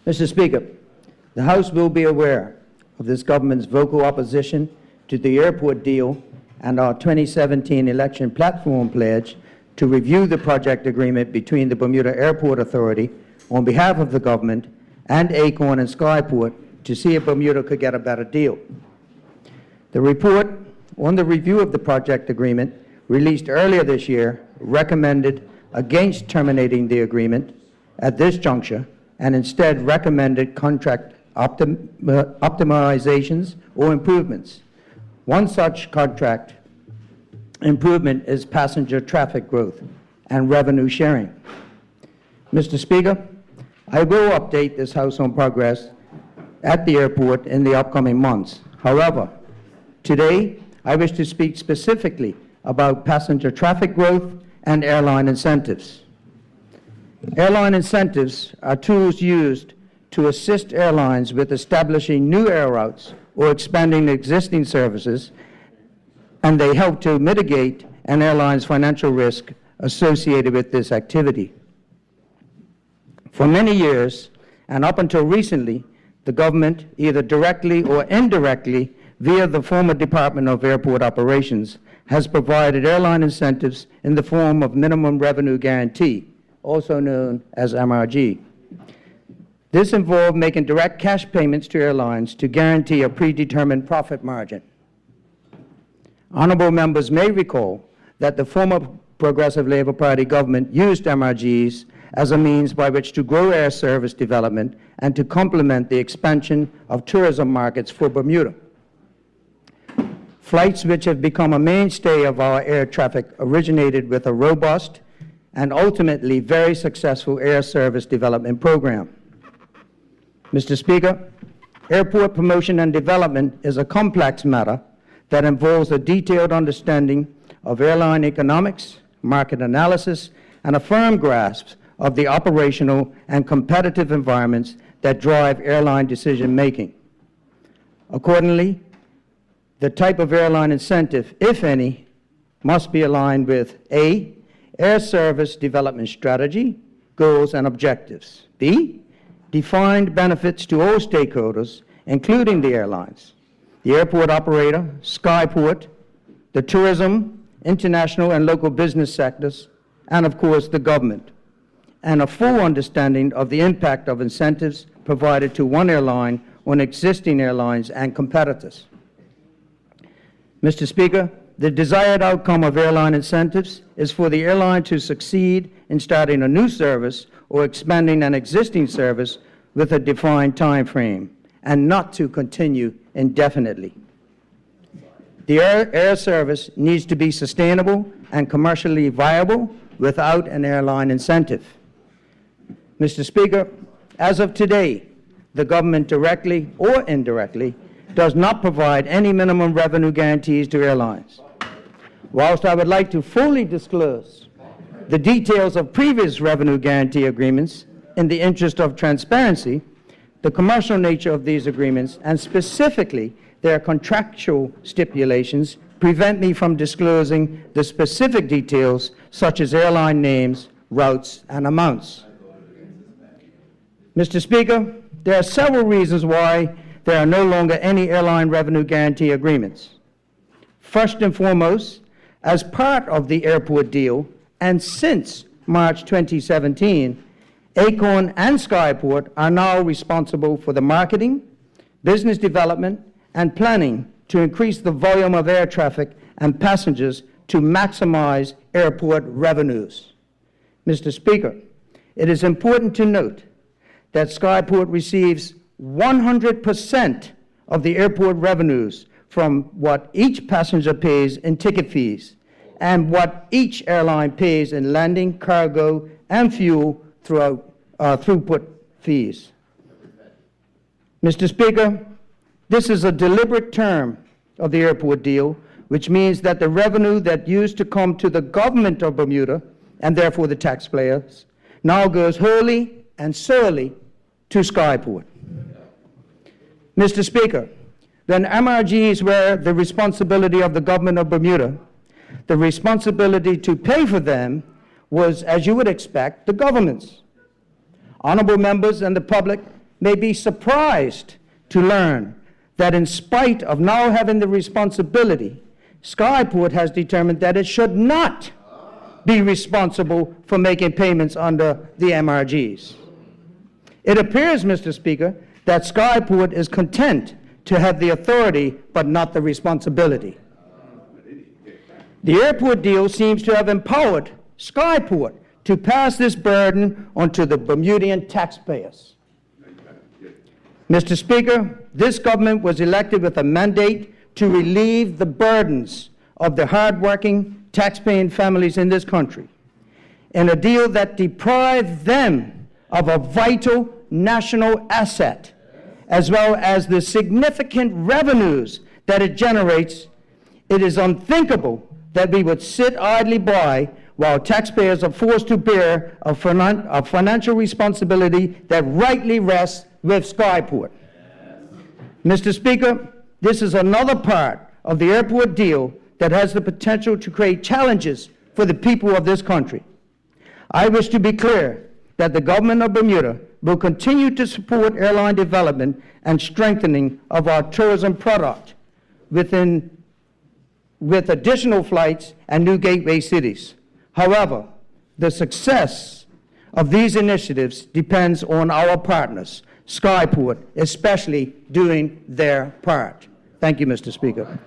Mr. Speaker, the House will be aware of this government's vocal opposition to the airport deal and our 2017 election platform pledge to review the project agreement between the Bermuda Airport Authority on behalf of the government and Acorn and Skyport to see if Bermuda could get a better deal. The report on the review of the project agreement released earlier this year recommended against terminating the agreement at this juncture and instead recommended contract optimizations or improvements. One such contract improvement is passenger traffic growth and revenue sharing. Mr. Speaker, I will update this House on progress at the airport in the upcoming months. However, today I wish to speak specifically about passenger traffic growth and airline incentives. Airline incentives are tools used to assist airlines with establishing new air routes or expanding existing services, and they help to mitigate an airline's financial risk associated with this activity. For many years, and up until recently, the government, either directly or indirectly via the former Department of Airport Operations, has provided airline incentives in the form of minimum revenue guarantee, also known as MRG. This involved making direct cash payments to airlines to guarantee a predetermined profit margin. Honorable members may recall that the former Progressive Labour Party government used MRGs as a means by which to grow air service development and to complement the expansion of tourism markets for Bermuda. Flights which have become a mainstay of our air traffic originated with a robust and ultimately very successful air service development program. Mr. Speaker, airport promotion and development is a complex matter that involves a detailed understanding of airline economics, market analysis, and a firm grasp of the operational and competitive environments that drive airline decision-making. Accordingly, the type of airline incentive, if any, must be aligned with A, air service development strategy, goals, and objectives. B, defined benefits to all stakeholders, including the airlines, the airport operator, Skyport, the tourism, international and local business sectors, and of course the government, and a full understanding of the impact of incentives provided to one airline on existing airlines and competitors. Mr. Speaker, the desired outcome of airline incentives is for the airline to succeed in starting a new service or expanding an existing service with a defined time frame, and not to continue indefinitely. The air service needs to be sustainable and commercially viable without an airline incentive. Mr. Speaker, as of today, the government directly or indirectly does not provide any minimum revenue guarantees to airlines. Whilst I would like to fully disclose the details of previous revenue guarantee agreements in the interest of transparency, the commercial nature of these agreements, and specifically their contractual stipulations, prevent me from disclosing the specific details such as airline names, routes, and amounts. Mr. Speaker, there are several reasons why there are no longer any airline revenue guarantee agreements. First and foremost, as part of the airport deal, and since March 2017, Acorn and Skyport are now responsible for the marketing, business development, and planning to increase the volume of air traffic and passengers to maximize airport revenues. Mr. Speaker, it is important to note that Skyport receives 100% of the airport revenues from what each passenger pays in ticket fees and what each airline pays in landing, cargo, and fuel throughout throughput fees. Mr. Speaker, this is a deliberate term of the airport deal, which means that the revenue that used to come to the government of Bermuda, and therefore the taxpayers, now goes wholly and solely to Skyport. Mr. Speaker, when MRGs were the responsibility of the government of Bermuda, the responsibility to pay for them was, as you would expect, the government's. Honorable members and the public may be surprised to learn that in spite of now having the responsibility, Skyport has determined that it should not be responsible for making payments under the MRGs. It appears, Mr. Speaker, that Skyport is content to have the authority but not the responsibility. The airport deal seems to have empowered Skyport to pass this burden onto the Bermudian taxpayers. Mr. Speaker, this government was elected with a mandate to relieve the burdens of the hardworking, taxpaying families in this country, in a deal that deprived them of a vital national asset, as well as the significant revenues that it generates. It is unthinkable that we would sit idly by while taxpayers are forced to bear a financial responsibility that rightly rests with Skyport. Mr. Speaker, this is another part of the airport deal that has the potential to create challenges for the people of this country. I wish to be clear that the government of Bermuda will continue to support airline development and strengthening of our tourism product with additional flights and new gateway cities. However, the success of these initiatives depends on our partners, Skyport, especially doing their part. Thank you, Mr. Speaker.